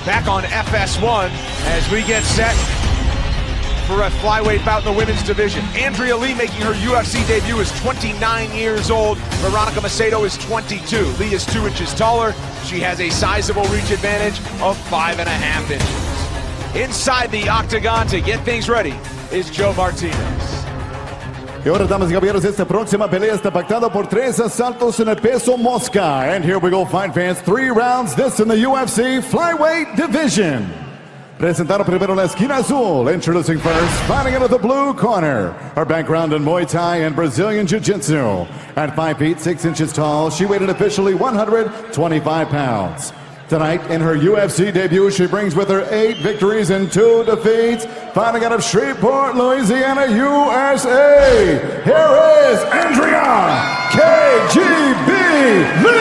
back on FS1 as we get set for a flyweight bout in the women's division. Andrea Lee making her UFC debut is 29 years old. Veronica Macedo is 22. Lee is 2 inches taller. She has a sizable reach advantage of 5.5 inches. Inside the octagon to get things ready is Joe Martinez. Y ahora, damas y caballeros, esta próxima pelea está pactada por 3 asaltos en el peso mosca. And here we go, fight fans, 3 rounds, this in the UFC flyweight division. Presentando primero la esquina azul, introducing first, fighting out of the blue corner. Her background in Muay Thai and Brazilian Jiu-Jitsu. At 5 feet 6 inches tall, she weighed in officially 125 pounds. Tonight, in her UFC debut, she brings with her 8 victories and 2 defeats. Fighting out of Shreveport, Louisiana, USA. Here is Andrea KGB Lee.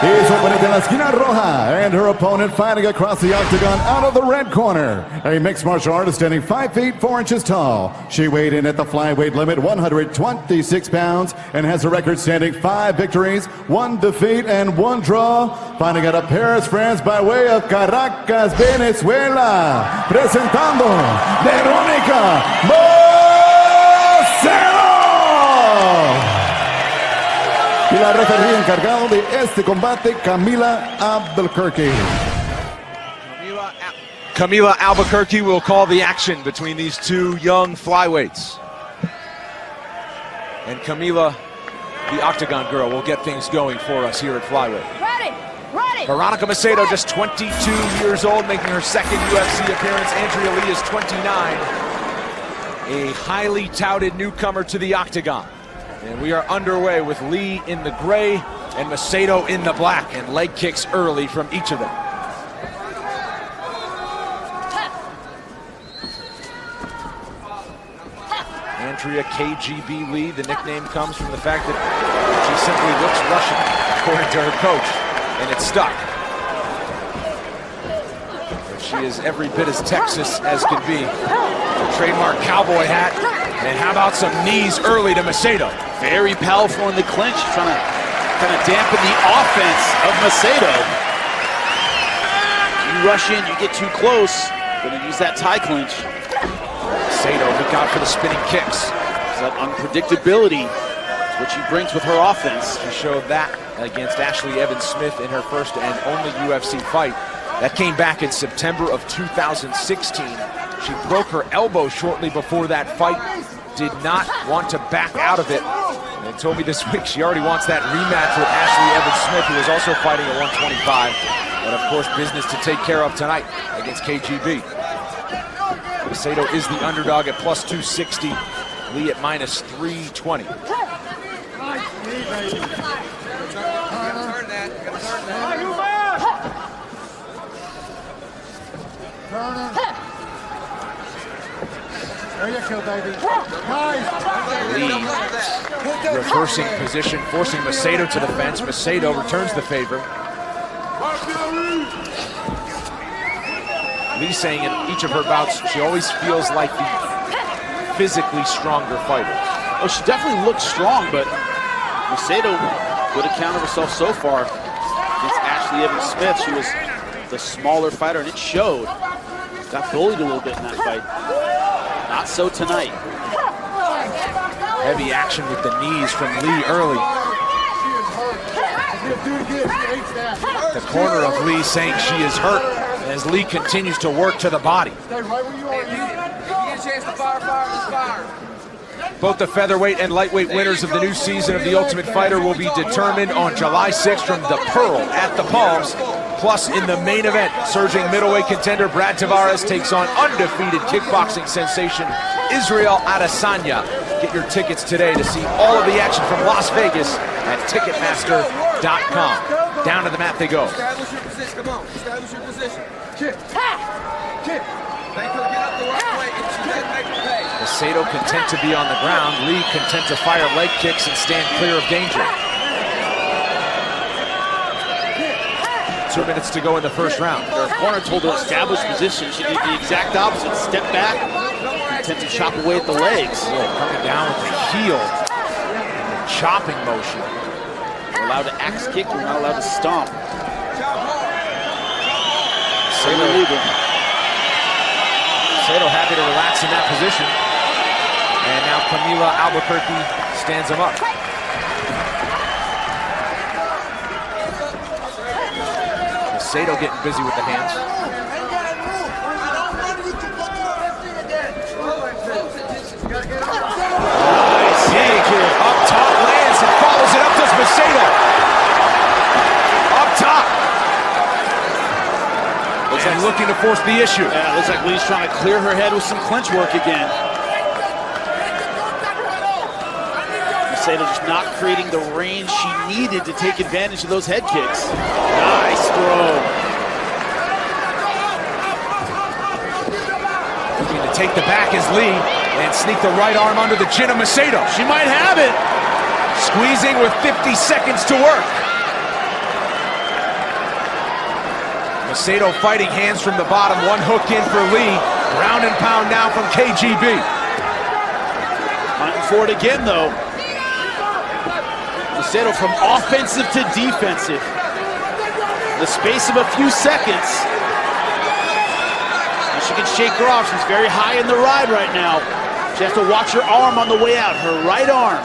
He's opening in la esquina roja, and her opponent fighting across the octagon out of the red corner. A mixed martial artist standing 5 feet 4 inches tall. She weighed in at the flyweight limit 126 pounds and has a record standing 5 victories, 1 defeat, and 1 draw. Fighting out of Paris, France by way of Caracas, Venezuela. Presentando Veronica Macedo. Y la referee encargado de este combate, Camila Albuquerque. Camila Albuquerque will call the action between these 2 young flyweights. And Camila, the octagon girl, will get things going for us here at flyweight. Ready. Veronica Macedo, just 22 years old, making her 2nd UFC appearance. Andrea Lee is 29, a highly touted newcomer to the octagon. And we are underway with Lee in the gray and Macedo in the black, and leg kicks early from each of them. Andrea KGB Lee, the nickname comes from the fact that she simply looks Russian, according to her coach, and it's stuck. But she is every bit as Texas as can be. The trademark cowboy hat. And how about some knees early to Macedo? Very powerful in the clinch, trying to kind of dampen the offense of Macedo. You rush in, you get too close, gonna use that tie clinch. Macedo look out for the spinning kicks. That unpredictability is what she brings with her offense. She showed that against Ashley Evans-Smith in her first and only UFC fight. That came back in September of 2016. She broke her elbow shortly before that fight, did not want to back out of it. And told me this week she already wants that rematch with Ashley Evans-Smith, who is also fighting at 125. But of course, business to take care of tonight against KGB. Macedo is the underdog at plus 260, Lee at minus 320. There you go, baby. Lee reversing position, forcing Macedo to the fence. Macedo returns the favor. Lee saying in each of her bouts, she always feels like the physically stronger fighter. Oh, she definitely looks strong, but Macedo, good account of herself so far. Against Ashley Evans-Smith, she was the smaller fighter, and it showed. Got bullied a little bit in that fight. Not so tonight. Heavy action with the knees from Lee early. The corner of Lee saying she is hurt as Lee continues to work to the body. Both the featherweight and lightweight winners of the new season of The Ultimate Fighter will be determined on July 6th from the Pearl at the Palms. Plus, in the main event, surging middleweight contender Brad Tavares takes on undefeated kickboxing sensation Israel Adesanya. Get your tickets today to see all of the action from Las Vegas at Ticketmaster.com. Down to the mat they go. Establish your position. Come on. Establish your position. Kick. Kick. Make her get up the right way and she didn't make the pay. Macedo content to be on the ground. Lee content to fire leg kicks and stand clear of danger. 2 minutes to go in the first round. Her corner told her to establish position. She did the exact opposite. Step back, content to chop away at the legs. Coming down with the heel. Chopping motion. You're allowed to axe kick, you're not allowed to stomp. Macedo happy to relax in that position. And now Camila Albuquerque stands him up. Macedo getting busy with the hands. Nice kick here. Up top lands and follows it up to Macedo. Up top. Looks like looking to force the issue. Yeah, looks like Lee's trying to clear her head with some clinch work again. Macedo just not creating the range she needed to take advantage of those head kicks. Nice throw. Looking to take the back is Lee and sneak the right arm under the chin of Macedo. She might have it. Squeezing with 50 seconds to work. Macedo fighting hands from the bottom. One hook in for Lee. Ground and pound now from KGB. Hunting for it again, though. Macedo from offensive to defensive. The space of a few seconds. And she can shake her off. She's very high in the ride right now. She has to watch her arm on the way out, her right arm.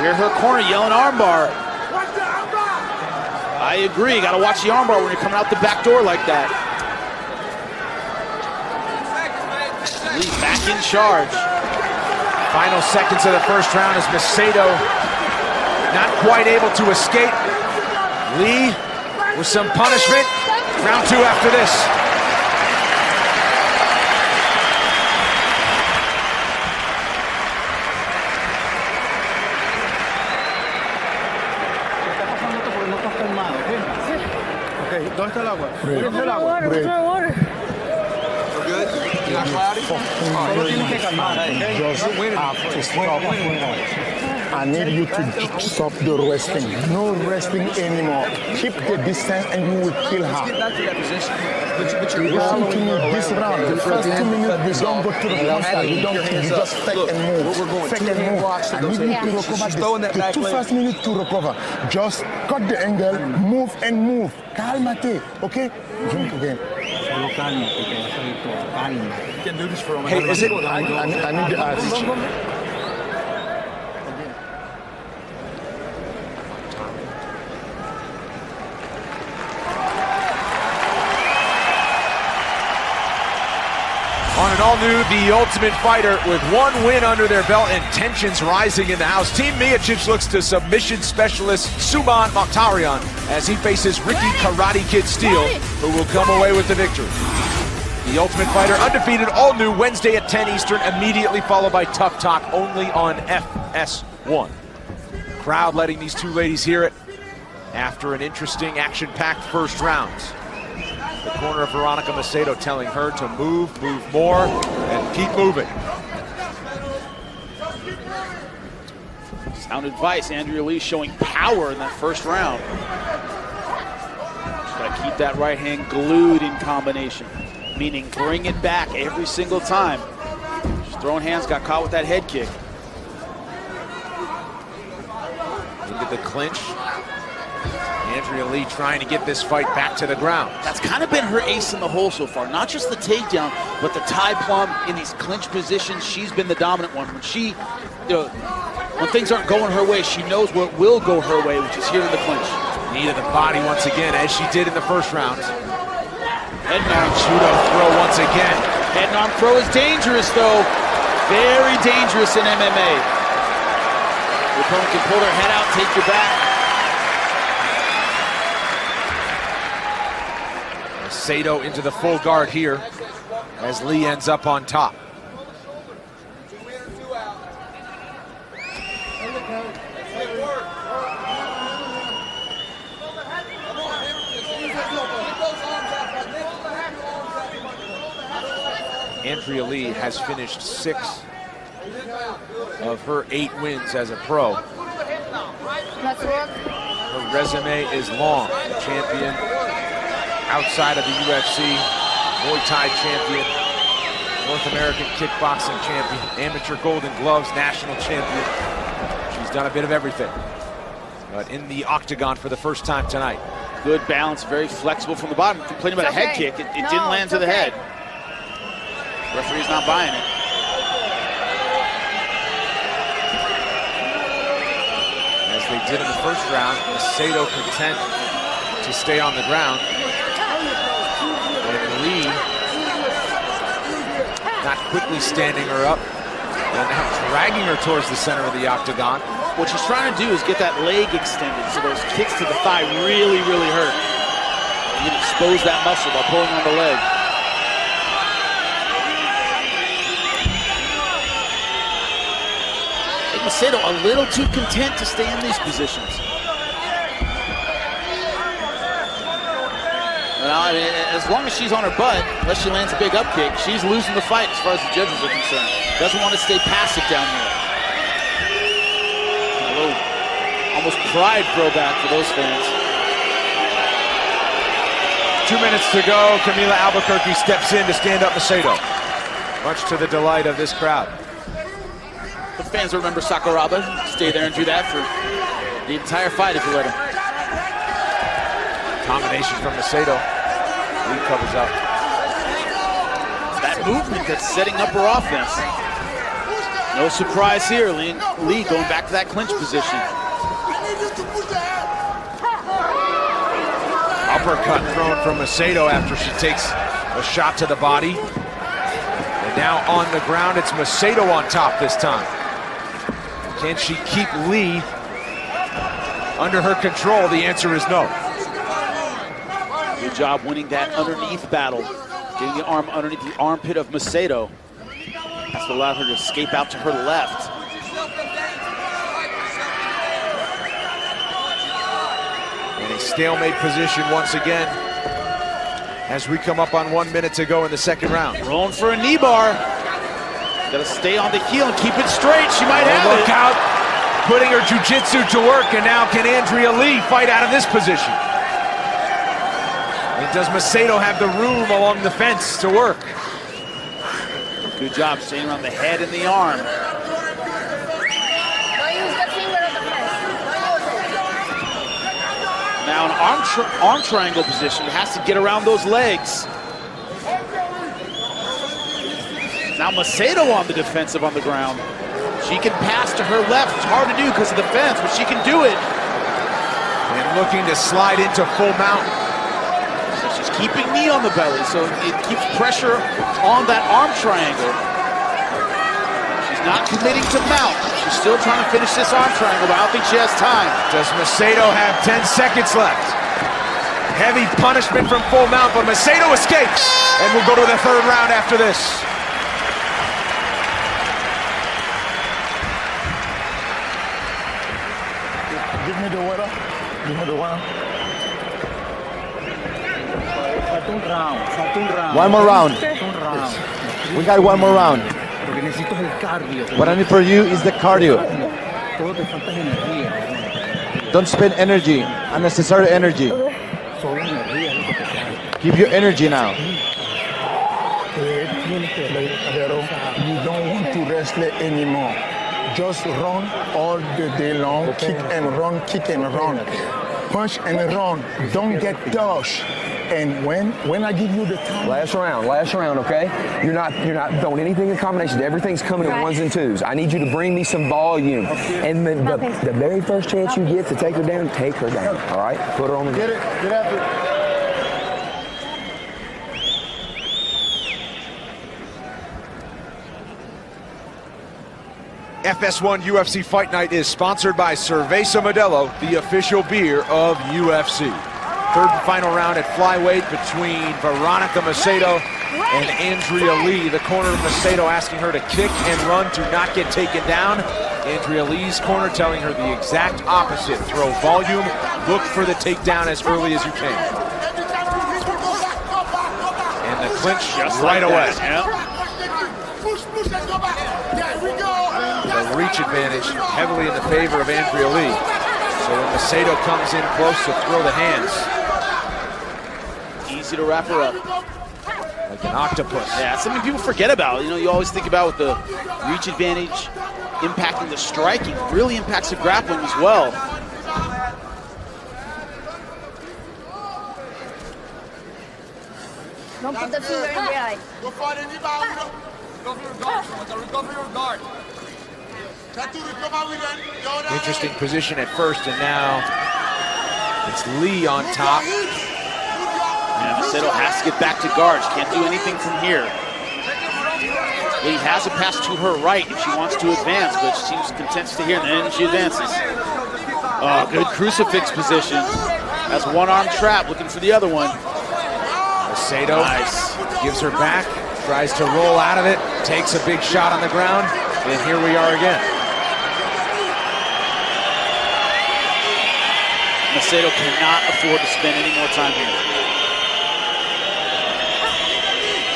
You hear her corner yelling armbar. I agree, gotta watch the armbar when you're coming out the back door like that. Lee back in charge. Final seconds of the first round as Macedo not quite able to escape. Lee with some punishment. Round two after this. ¿Dónde está el agua? ¿Dónde está el agua? We're good? You're not cloudy? Just have to stop. I need you to stop the wrestling. No wrestling anymore. Keep the distance and you will kill her. Get back to that position. But you're Listen to me, this round, the first 2 minutes, we don't go to the counter. You just fake and move. Fake and move. I need you to recover the 2 first minutes to recover. Just cut the angle, move and move. Calmate, okay? Drink again. Hey, is it? I need the ice. On an all-new The Ultimate Fighter with one win under their belt and tensions rising in the house, Team Miocic looks to submission specialist Suman Mokhtarian as he faces Ricky Karate Kid Steele, who will come away with the victory. The Ultimate Fighter undefeated, all new Wednesday at 10 Eastern, immediately followed by Tough Talk only on FS1. Crowd letting these two ladies hear it after an interesting, action-packed first round. The corner of Veronica Macedo telling her to move more, and keep moving. Sound advice, Andrea Lee showing power in that first round. Just gotta keep that right hand glued in combination, meaning bring it back every single time. She's throwing hands, got caught with that head kick. Into the clinch. Andrea Lee trying to get this fight back to the ground. That's kind of been her ace in the hole so far. Not just the takedown, but the tie plum in these clinch positions. She's been the dominant one. When she, when things aren't going her way, she knows what will go her way, which is here in the clinch. Knee to the body once again, as she did in the first round. Head and arm Judo throw once again. Head and arm throw is dangerous, though. Very dangerous in MMA. Your opponent can pull their head out, take your back. Macedo into the full guard here as Lee ends up on top. Andrea Lee has finished 6 of her 8 wins as a pro. Her resume is long. The champion outside of the UFC, Muay Thai champion, North American kickboxing champion, amateur Golden Gloves national champion. She's done a bit of everything. but in the octagon for the first time tonight. Good balance, very flexible from the bottom. Complaining about a head kick. It didn't land to the head. Referee's not buying it. As they did in the first round, Macedo content to stay on the ground. And Lee not quickly standing her up, and now dragging her towards the center of the octagon. What she's trying to do is get that leg extended so those kicks to the thigh really, really hurt. You can expose that muscle by pulling on the leg. Macedo a little too content to stay in these positions. Well, I mean, as long as she's on her butt, unless she lands a big up kick, she's losing the fight as far as the judges are concerned. Doesn't want to stay passive down here. A little almost pride throwback for those fans. 2 minutes to go. Camila Albuquerque steps in to stand up Macedo, much to the delight of this crowd. The fans remember Sakuraba. Stay there and do that for the entire fight if you let him. Combination from Macedo. Lee covers up. That movement that's setting up her offense. No surprise here. Lee going back to that clinch position. Uppercut thrown from Macedo after she takes a shot to the body. And now on the ground, it's Macedo on top this time. Can she keep Lee under her control? The answer is no. Good job winning that underneath battle. Getting the arm underneath the armpit of Macedo. That's what allowed her to escape out to her left. In a stalemate position once again as we come up on 1 minute to go in the second round. Rolling for a knee bar. Gotta stay on the heel and keep it straight. She might have Look it. out, putting her jiu-jitsu to work, and now can Andrea Lee fight out of this position? And does Macedo have the room along the fence to work? Good job staying around the head and the arm. Don't use the finger of the fence. Now an arm triangle position. Has to get around those legs. Now Macedo on the defensive on the ground. She can pass to her left. It's hard to do because of the fence, but she can do it. And looking to slide into full mount. So she's keeping knee on the belly, so it keeps pressure on that arm triangle. She's not committing to mount. She's still trying to finish this arm triangle, but I don't think she has time. Does Macedo have 10 seconds left? Heavy punishment from full mount, but Macedo escapes. And we'll go to the third round after this. Give me the water. Give me the water. One more round. We got one more round. What I need for you is the cardio. Don't spend energy, unnecessary energy. Give your energy now. You don't want to wrestle anymore. Just run all the day long, kick and run, punch and run. Don't get dodged. And when I give you the time. Last round, okay? You're not throwing anything in combination. Everything's coming in ones and twos. I need you to bring me some volume. And the very first chance you get to take her down, all right? Put her on the ground. Get after it. FS1 UFC Fight Night is sponsored by Cerveza Modelo, the official beer of UFC. Third and final round at flyweight between Veronica Macedo and Andrea Lee. The corner of Macedo asking her to kick and run to not get taken down. Andrea Lee's corner telling her the exact opposite. Throw volume, look for the takedown as early as you can. And the clinch just right away. The reach advantage heavily in the favor of Andrea Lee. So when Macedo comes in close to throw the hands. Easy to wrap her up. Like an octopus. Yeah, something people forget about. You know, you always think about with the reach advantage impacting the striking. It really impacts the grappling as well. Don't put the finger in the eye. Go for the rebound. Recover your guard. Recover your guard. Try to recover with it. Interesting position at first, and now it's Lee on top. And Macedo has to get back to guard. She can't do anything from here. Lee has a pass to her right if she wants to advance, but she seems content to stay here, and then she advances. Oh, good crucifix position. That's one arm trap, looking for the other one. Macedo gives her back, tries to roll out of it, takes a big shot on the ground, and here we are again. Macedo cannot afford to spend any more time here.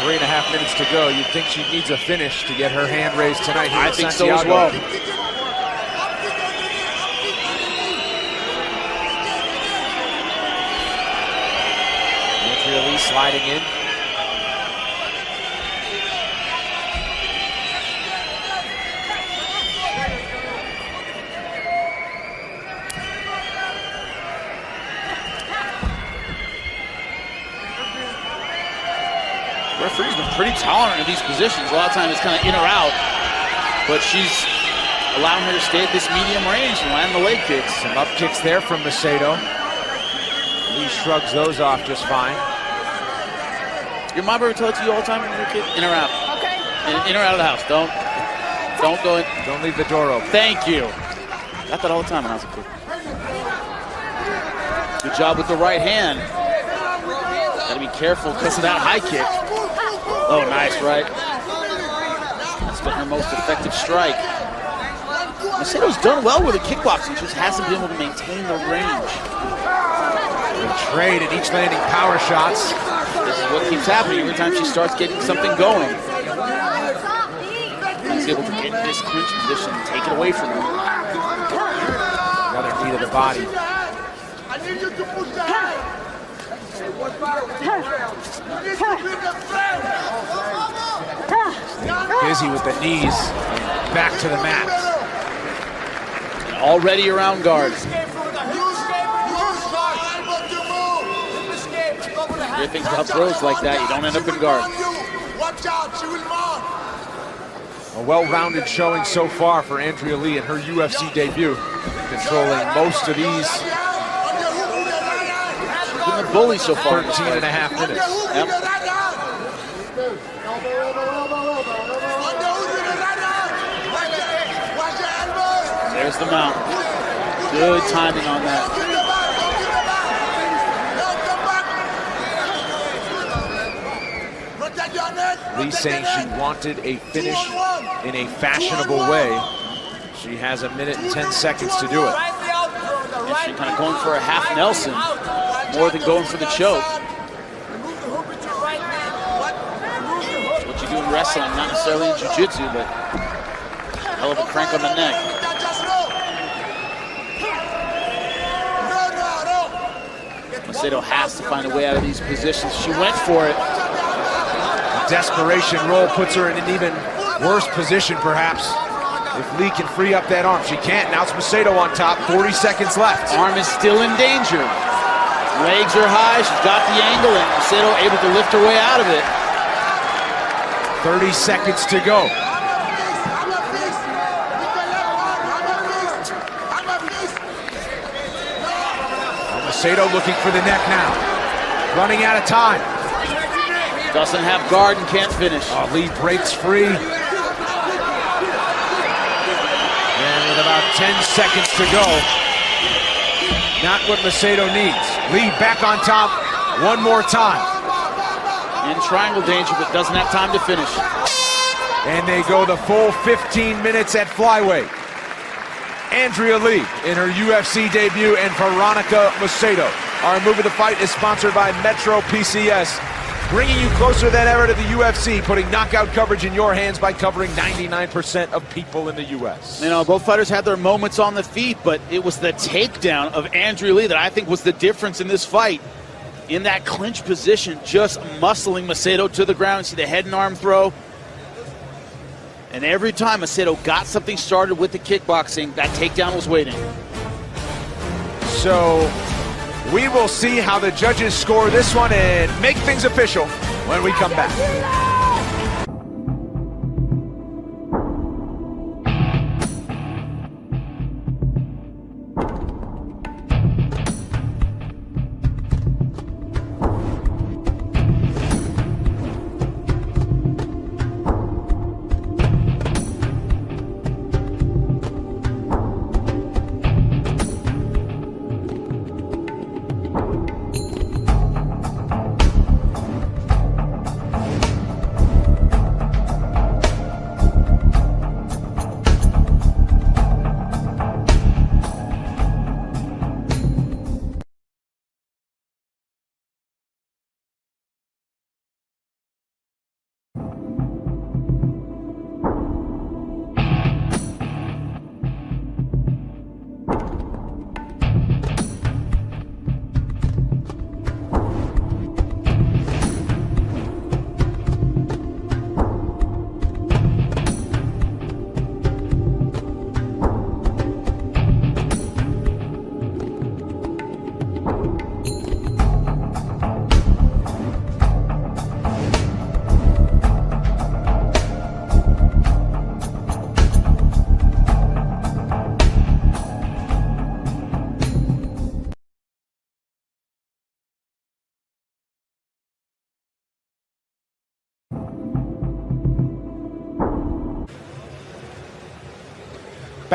3.5 minutes to go. You'd think she needs a finish to get her hand raised tonight here I at think Santiago. so as well. Andrea Lee sliding in. Referee's been pretty tolerant of these positions. A lot of times it's kind of in or out, but she's allowing her to stay at this medium range and land the leg kicks. Some up kicks there from Macedo. Lee shrugs those off just fine. Your mom ever tell it to you all the time when you were a kid? In or out? Okay. In or out of the house. Don't go in. Don't leave the door open. Thank you. Got that all the time when I was a kid. Good job with the right hand. Gotta be careful because of that high kick. Oh, nice, right? That's been her most effective strike. Macedo's done well with the kickboxing, just hasn't been able to maintain the range. They trade at each landing power shots. This is what keeps happening every time she starts getting something going. He's able to get in this clinch position and take it away from her. Another knee to the body. I need you to push the head. Busy with the knees. Back to the mat. Already around guard. Great things about throws like that, you don't end up in guard. Watch out, she will mount. A well-rounded showing so far for Andrea Lee in her UFC debut. Controlling most of these. She's been a bully so far. 13.5 minutes. Yep. There's the mount. Good timing on that. Lee saying she wanted a finish in a fashionable way. She has 1 minute and 10 seconds to do it. And she's kind of going for a half Nelson more than going for the choke. That's what you do in wrestling, not necessarily in jiu-jitsu, but hell of a crank on the neck. Macedo has to find a way out of these positions. She went for it. Desperation roll puts her in an even worse position, perhaps. If Lee can free up that arm. She can't. Now it's Macedo on top. 40 seconds left. Arm is still in danger. Legs are high. She's got the angle, and Macedo able to lift her way out of it. 30 seconds to go. Macedo looking for the neck now. Running out of time. Doesn't have guard and can't finish. Oh, Lee breaks free. And with about 10 seconds to go, not what Macedo needs. Lee back on top one more time. In triangle danger, but doesn't have time to finish. And they go the full 15 minutes at flyweight. Andrea Lee in her UFC debut and Veronica Macedo. Our move of the fight is sponsored by Metro PCS, bringing you closer than ever to the UFC, putting knockout coverage in your hands by covering 99% of people in the U.S. You know, both fighters had their moments on the feet, but it was the takedown of Andrea Lee that I think was the difference in this fight. In that clinch position, just muscling Macedo to the ground. See the head and arm throw. And every time Macedo got something started with the kickboxing, that takedown was waiting. So we will see how the judges score this one and make things official when we come back.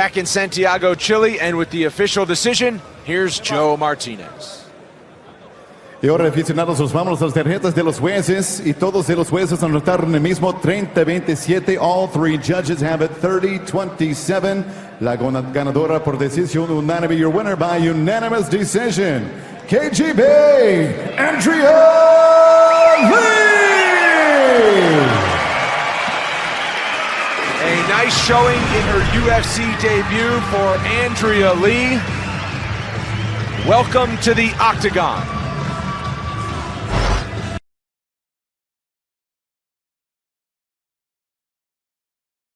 Back in Santiago, Chile, and with the official decision, here's Joe Martinez. Y ahora, aficionados, nos vamos a las tarjetas de los jueces y todos de los jueces anotaron el mismo 30-27. All three judges have it 30-27. La ganadora por decisión unánime, your winner by unanimous decision, KGB, Andrea Lee! A nice showing in her UFC debut for Andrea Lee. Welcome to the Octagon.